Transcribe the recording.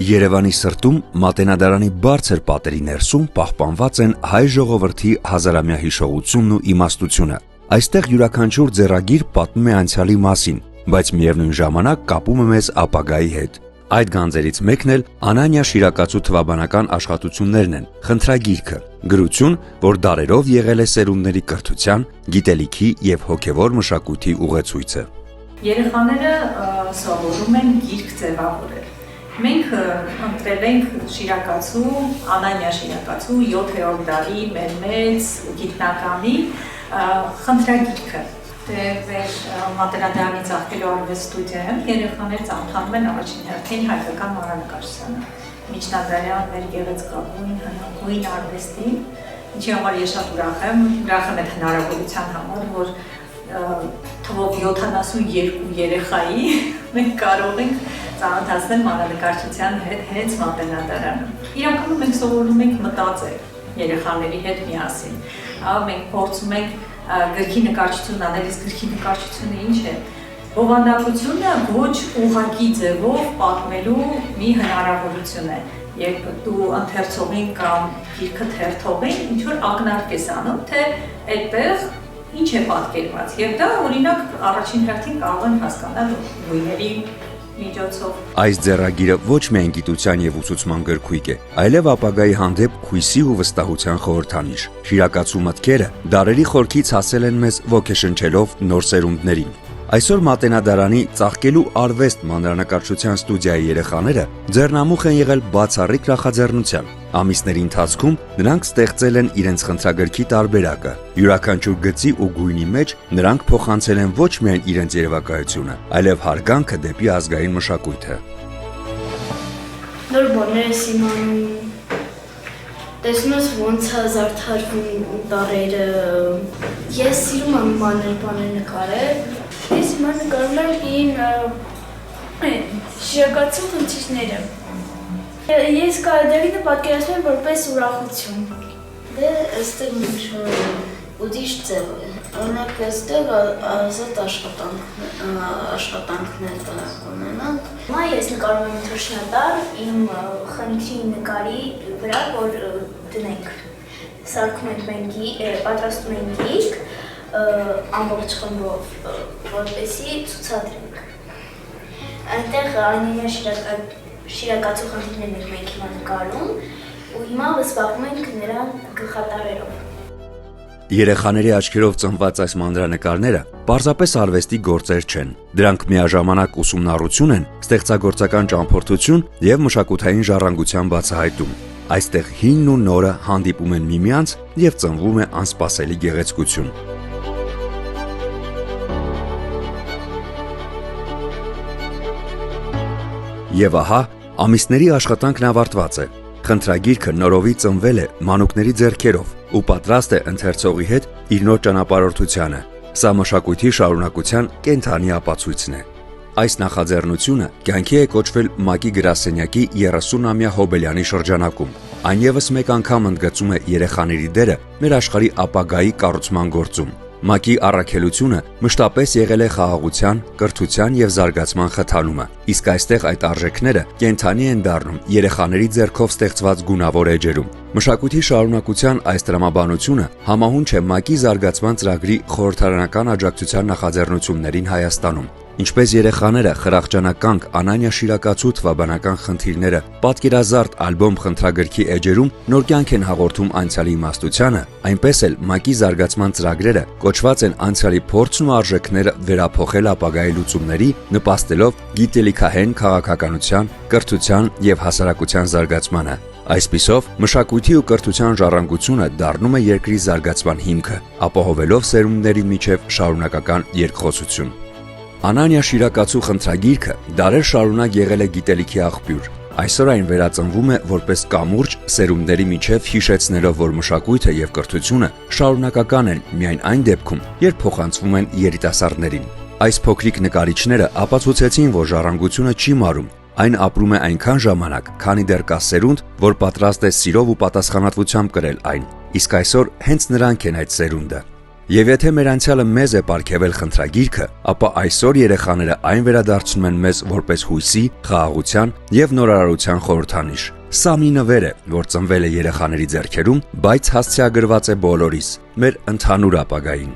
Երևանի սրտում Մատենադարանի բարձր պատերի ներսում պահպանված են հայ ժողովրդի հազարամյա հիշողությունն ու իմաստությունը։ Այստեղ յուրաքանչյուր ձեռագիր պատմում է անցյալի մասին, բայց միևնույն ժամանակ կապում է մեզ ապագայի հետ։ Այդ գանձերից մեկն էլ Անանիա Շիրակացու թվաբանական աշխատություններն են, խնդրագիրքը, գրություն, որ դարերով եղել է սերունդների կրթության, գիտելիքի եւ հոգեվոր մշակույթի ուղեցույցը։ Երեխաները սովորում են գիրք ձևավորել։ Մենք ընտրել ենք Շիրակացու, Անանիա Շիրակացու 7-րդ դարի մեր մեծ գիտնականի խնդրագիրքը։ Դեր Մատենադարանի Ծաղկելու արվեստ ստուդիայում երեխաները ծանոթանում են առաջին հերթին հայկական մանրանկարչությանը, միջնադարյան մեր գեղեցկագույն հնագույն արվեստին, ինչի համար ես շատ ուրախ եմ այդ հնարավորության համար, որ թվով 72 երեխայի մենք կարող ենք ծանոթացնել մանրանկարչության հետ հենց Մատենադարանում։ Իրականում մենք սովորում ենք մտածել երեխաների հետ միասին։ Մենք փորձում ենք գրքի նկարչություն անել, իսկ գրքի նկարչությունը ինչ է։ Բովանդակությունը ոչ ուղղակի ձևով պատմելու մի հնարավորություն է։ Երբ դու ընթերցողին կամ գիրքը թերթողին ինչ որ ակնարկ ես անում, թե այդտեղ ինչ է պատկերված, եւ դա օրինակ առաջին հերթին կարող են հասկանալ գույների միջոցով։ Այս ձեռագիրը ոչ միայն գիտության եւ ուսուցման գրքույկ է, այլև ապագայի հանդեպ հույսի ու վստահության խորհրդանիշ։ Շիրակացու մտքերը դարերի խորքից հասել են մեզ ոգեշնչելով նոր սերունդներին։ Այսօր Մատենադարանի Ծաղկելու արվեստ մանրանկարչության ստուդիայի երեխաները ձեռնամուխ են եղել բացառիկ նախաձեռնության։ Ամիսների ընթացքում նրանք ստեղծել են իրենց խնդրագրքի տարբերակը։ Յուրաքանչյուր գծի ու գույնի մեջ նրանք փոխանցել են ոչ միայն իրենց երևակայությունը, այլև հարգանքը դեպի ազգային մշակույթը։ Նոր բաներ ես իմանում, տեսնում ես ոնց է զարդարվում տառերը։ Ես սիրում եմ մանր բաներ նկարել։ Ես հիմա նկարում եմ Շիրակացու խնդիրները։ Ես կարդերինը պատկերացնում եմ որպես ուրախություն։ Դե այստեղ ինչ-որ ուրիշ ձև է։ Օրինակ այստեղ ազատ աշխատանքներ ունենանք։ Հիմա ես նկարում եմ թռչնատար իմ խնդրի նկարի վրա, որ դնենք։ Սարքում ենք մենք պատրաստում ենք գիրք ամբողջ խմբով, որպեսզի ցուցադրենք։ Այնտեղ Անանիա Շիրակացու խնդիրներն ենք մենք հիմա նկարում ու հիմա զբաղվում ենք նրա գլխատարերով։ Երեխաների աչքերով ծնված այս մանրանկարները պարզապես արվեստի գործեր չեն։ Դրանք միաժամանակ ուսումնառություն են, ստեղծագործական ճամփորդություն եւ մշակութային ժառանգության բացահայտում։ Այստեղ հինն ու նորը հանդիպում են միմյանց եւ ծնվում է անսպասելի գեղեցկություն։ Եվ ահա, ամիսների աշխատանքն ավարտված է։ Խնդրագիրքը նորովի ծնվել է մանուկների ձեռքերով ու պատրաստ է ընթերցողի հետ իր նոր ճանապարհորդությանը։ Սա մշակույթի շարունակության կենդանի ապացույցն է։ Այս նախաձեռնությունը կյանքի է կոչվել ՄԱԿ-ի գրասենյակի 30-ամյա հոբելյանի շրջանակում։ Այն ևս մեկ անգամ ընդգծում է երեխաների դերը մեր աշխարհի ապագայի կառուցման գործում։ ՄԱԿ-ի առաքելությունը մշտապես եղել է խաղաղության, կրթության եւ զարգացման խթանումը, իսկ այստեղ այդ արժեքները կենդանի են դառնում երեխաների ձեռքով ստեղծված գունավոր էջերում։ Մշակույթի շարունակության այս տրամաբանությունը համահունչ է ՄԱԿ-ի զարգացման ծրագրի խորհրդարանական աջակցության նախաձեռնություններին Հայաստանում։ Ինչպես երեխաները խրախճանականք Անանիա Շիրակացու թվաբանական խնդիրները պատկերազարդ ալբոմ խնդրագրքի էջերում նոր կյանք են հաղորդում անցյալի իմաստությանը, այնպես էլ ՄԱԿ-ի զարգացման ծրագրերը կոչված են անցյալի փորձն ու արժեքները վերափոխել ապագայի լուծումների, նպաստելով գիտելիքահեն քաղաքականության, կրթության եւ հասարակության զարգացմանը։ Այսպիսով, մշակույթի ու կրթության ժառանգությունը դառնում է երկրի զարգացման հիմքը, ապահովելով սերունդների միջև շարունակական երկխոսություն։ Անանիա Շիրակացու խնդրագիրքը դարեր շարունակ եղել է գիտելիքի աղբյուր։ Այսօր այն վերածնվում է որպես կամուրջ սերունդների միջև հիշեցնելով, որ մշակույթը եւ կրթությունը շարունակական են միայն այն դեպքում, երբ փոխանցվում են երիտասարդներին։ Այս փոքրիկ նկարիչները ապացուցեցին, որ ժառանգությունը չի մարում, այն ապրում է այնքան ժամանակ, քանի դեռ կա սերունդ, որ պատրաստ է սիրով ու պատասխանատվությամբ կրել այն, իսկ այսօր հենց նրանք են այդ սերունդը։ Եվ եթե մեր անցյալը մեզ է պարգևել խնդրագիրքը, ապա այսօր երեխաները այն վերադարձնում են մեզ որպես հույսի, խաղաղության եւ նորարարության խորհրդանիշ։ Սա մի նվեր է, որ ծնվել է երեխաների ձեռքերում, բայց հասցեագրված է բոլորիս, մեր ընդհանուր ապագային։